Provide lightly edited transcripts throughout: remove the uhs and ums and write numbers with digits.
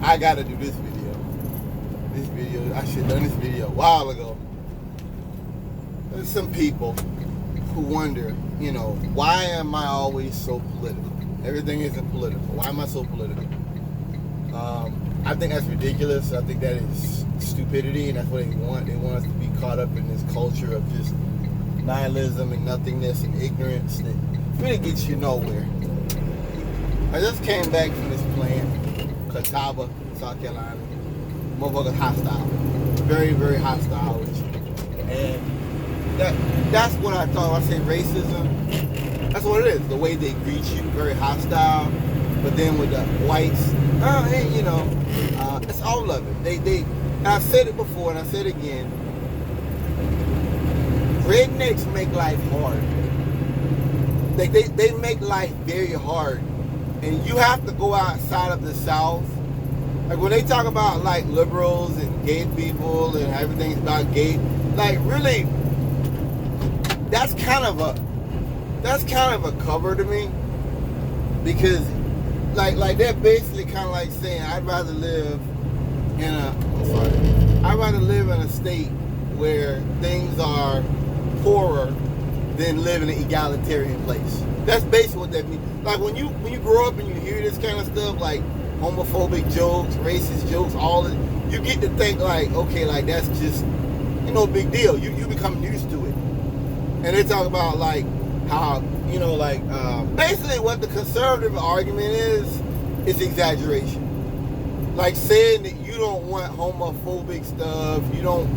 I gotta do this video. I should have done this video a while ago. There's some people who wonder, why am I always so political? Everything isn't political. Why am I so political? I think that's ridiculous. I think that is stupidity, and that's what they want. They want us to be caught up in this culture of just nihilism and nothingness and ignorance that really gets you nowhere. I just came back from this plant, Catawba, South Carolina. Motherfuckers hostile. Very, very hostile with you. And that's what I thought when I say racism. That's what it is. The way they greet you, very hostile. But then with the whites, it's all of it. I've said it before and I said it again. Rednecks make life hard. They make life very hard. And you have to go outside of the South. Like when they talk about like liberals and gay people and everything's about gay, like really, that's kind of a cover to me, because like they're basically kind of like saying I'd rather live in a state where things are poorer than live in an egalitarian place. That's basically what that means. Like when you grow up and you hear this kind of stuff, like homophobic jokes, racist jokes, all of it, you get to think like, okay, like that's just no big deal. You become used to it. And they talk about like how basically what the conservative argument is exaggeration. Like saying that you don't want homophobic stuff, you don't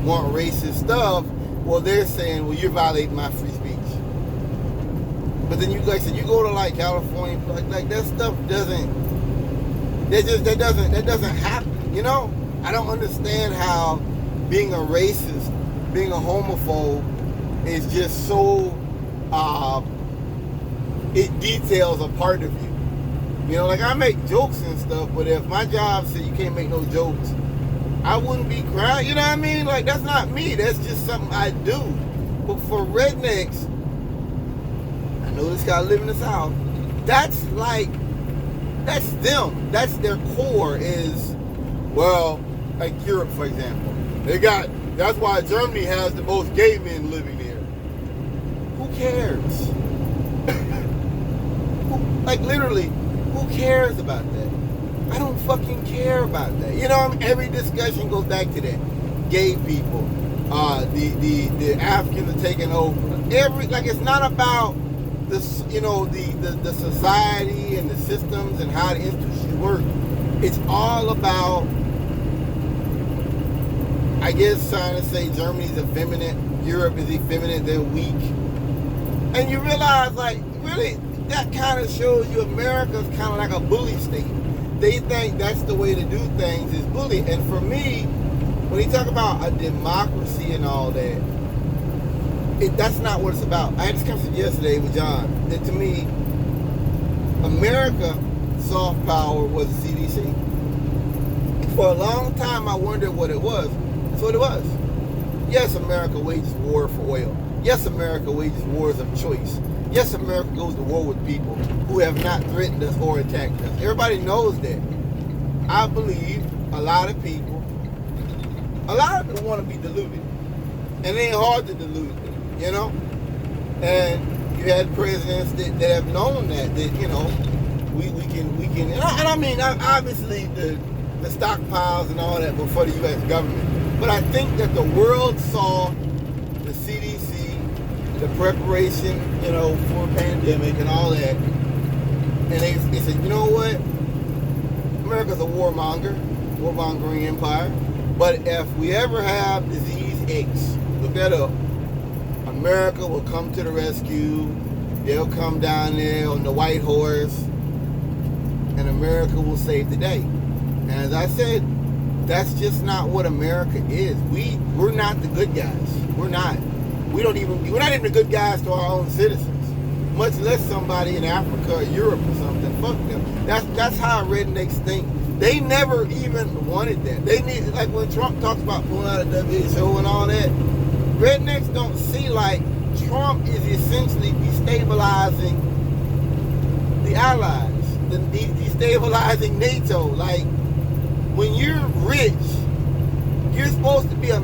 want racist stuff. Well, they're saying, well, you're violating my free speech. But then you go to like California, like that stuff doesn't happen. I don't understand how being a racist, being a homophobe is just so it details a part of you. Like I make jokes and stuff, but if my job said you can't make no jokes, I wouldn't be crying. You know what I mean? Like that's not me. That's just something I do. But for rednecks, I know this guy live in the South. That's them. That's their core is, well, like Europe, for example. That's why Germany has the most gay men living there. Who cares? Literally, who cares about that? I don't fucking care about that. Every discussion goes back to that. Gay people, the Africans are taking over. It's not about the society and the systems and how the institutions work. It's all about, I guess, trying to say Germany's effeminate, Europe is effeminate, they're weak. And you realize, really, that kind of shows you America's kind of like a bully state. They think that's the way to do things is bully. And for me, when you talk about a democracy and all that, that's not what it's about. I had this conversation yesterday with John. That to me, America, soft power was the CDC. For a long time, I wondered what it was. That's what it was. Yes, America wages war for oil. Yes, America wages wars of choice. Yes, America goes to war with people who have not threatened us or attacked us. Everybody knows that. I believe a lot of people want to be deluded. And it ain't hard to delude them, And you had presidents that have known that we can, and I mean, obviously the stockpiles and all that were for the U.S. government. But I think that the world saw the CDC, the preparation, for a pandemic and all that. And they said, you know what? America's a warmongering empire. But if we ever have disease X, look that up, America will come to the rescue. They'll come down there on the white horse, and America will save the day. And as I said, that's just not what America is. We're not the good guys. We're not. We're not even the good guys to our own citizens, much less somebody in Africa or Europe or something. Fuck them. That's how rednecks think. They never even wanted that. They need, like when Trump talks about pulling out of WHO and all that, rednecks don't see like Trump is essentially destabilizing the allies, destabilizing NATO. Like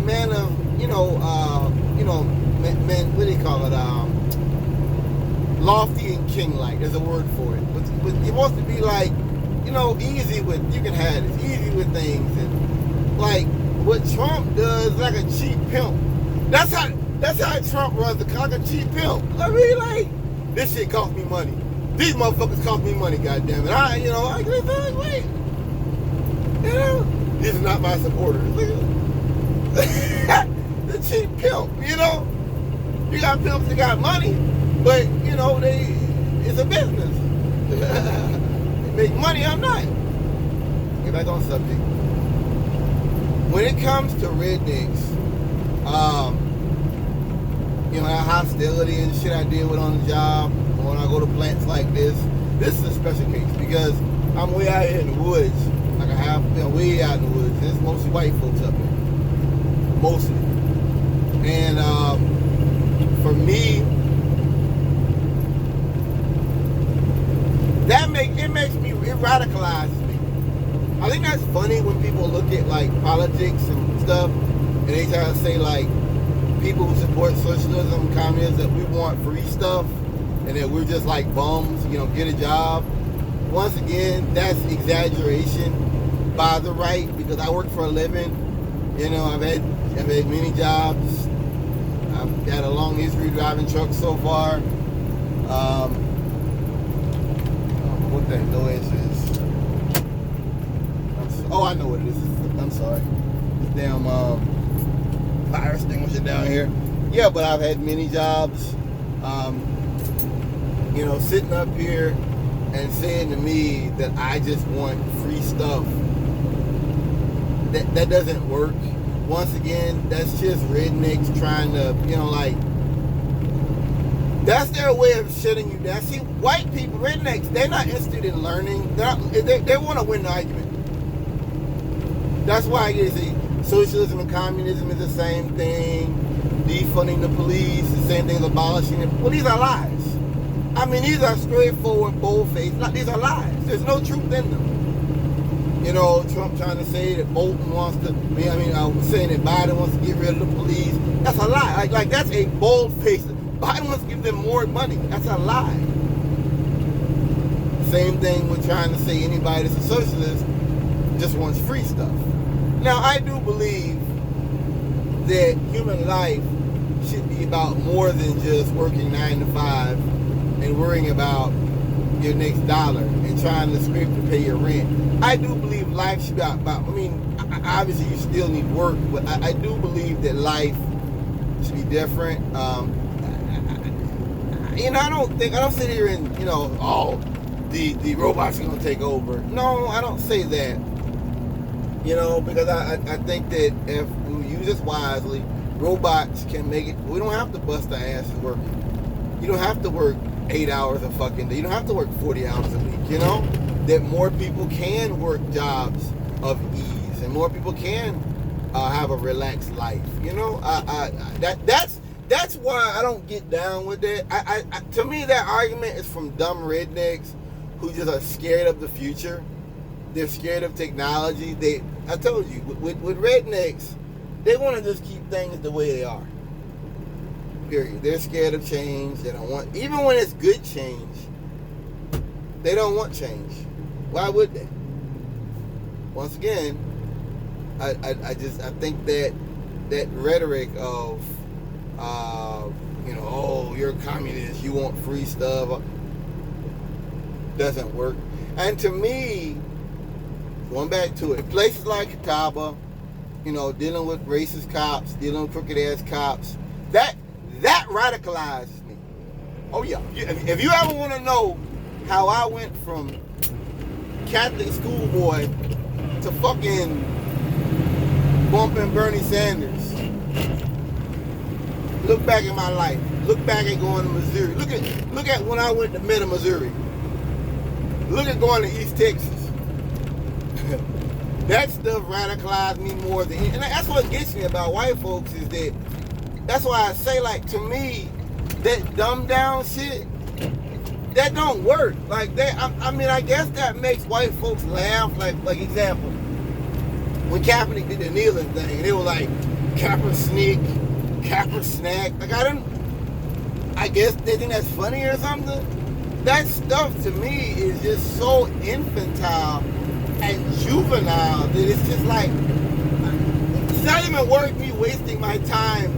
man of, man, what do you call it? Lofty and king-like. There's a word for it. But he wants to be like, easy with, you can have it, easy with things. And like, what Trump does, like a cheap pimp. That's how Trump runs the like a cheap pimp. I mean, like, this shit cost me money. These motherfuckers cost me money, goddammit. I wait. These are not my supporters. The cheap pimp, You got pimps that got money, but, it's a business. They make money, I'm not. Get back on subject. When it comes to rednecks, that hostility and shit I deal with on the job, when I go to plants like this is a special case because I'm way out here in the woods. Like I have, way out in the woods. There's mostly white folks up here. Mostly. And for me, it radicalizes me. I think that's funny when people look at like politics and stuff, and they try to say like people who support socialism, communism, that we want free stuff, and that we're just like bums, get a job. Once again, that's exaggeration by the right because I work for a living. I've had many jobs. I've got a long history driving trucks so far. What that noise is? I know what it is. I'm sorry. This damn fire extinguisher down here. Yeah, but I've had many jobs. Sitting up here and saying to me that I just want free stuff. That doesn't work. Once again, that's just rednecks trying to, that's their way of shutting you down. See, white people, rednecks, they're not interested in learning. They want to win the argument. That's why I say socialism and communism is the same thing. Defunding the police, the same thing as abolishing it. Well, these are lies. I mean, these are straightforward, bold-faced. These are lies. There's no truth in them. Trump trying to say that Bolton wants to, I was saying that Biden wants to get rid of the police. That's a lie. Like that's a bold-faced. Biden wants to give them more money. That's a lie. Same thing with trying to say anybody that's a socialist just wants free stuff. Now, I do believe that human life should be about more than just working 9 to 5 and worrying about your next dollar and trying to scrape to pay your rent. I do believe life should be about, obviously you still need work, but I do believe that life should be different. I don't sit here and, the robots are going to take over. No, I don't say that. Because I think that if we use this wisely, robots can make it. We don't have to bust our asses working. You don't have to work 8 hours a fucking day. You don't have to work 40 hours a week, That more people can work jobs of ease and more people can have a relaxed life, That's why I don't get down with that. To me, that argument is from dumb rednecks who just are scared of the future. They're scared of technology. I told you, with rednecks, they want to just keep things the way they are. Period. They're scared of change. They don't want, even when it's good change, they don't want change. Why would they? Once again, I think that rhetoric of, you're a communist, you want free stuff, doesn't work. And to me, going back to it, places like Catawba, dealing with racist cops, dealing with crooked ass cops, that radicalizes me. Oh yeah. If you ever want to know how I went from Catholic schoolboy to fucking bumping Bernie Sanders, look back at my life. Look back at going to Missouri. Look at when I went to Meta, Missouri. Look at going to East Texas. That stuff radicalized me more than, and that's what gets me about white folks is that, that's why I say, like, to me, that dumbed down shit, that don't work. Like that, I guess that makes white folks laugh. Like example, when Kaepernick did the kneeling thing, they were like, Kaepernick sneak, Kaepernick snack. Like, I guess they think that's funny or something. That stuff to me is just so infantile and juvenile that it's just like, it's not even worth me wasting my time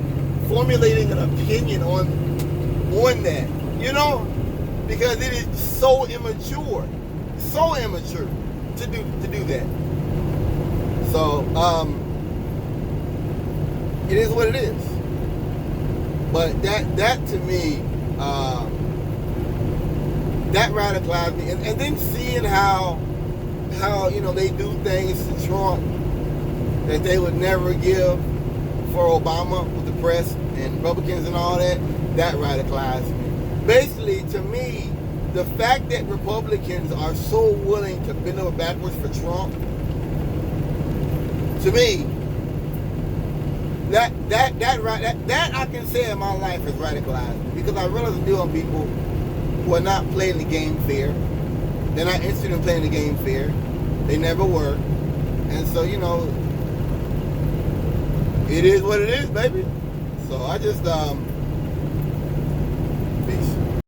formulating an opinion on that, you know, because it is so immature to do that. So it is what it is. But that to me, that radicalized me, and then seeing how you know they do things to Trump that they would never give for Obama with the press and Republicans and all that radicalized me. Basically, to me, the fact that Republicans are so willing to bend over backwards for Trump, to me, that I can say in my life is radicalized, because I realize to deal with people who are not playing the game fair. They're not interested in playing the game fair. They never were. And so, you know, it is what it is, baby. So I just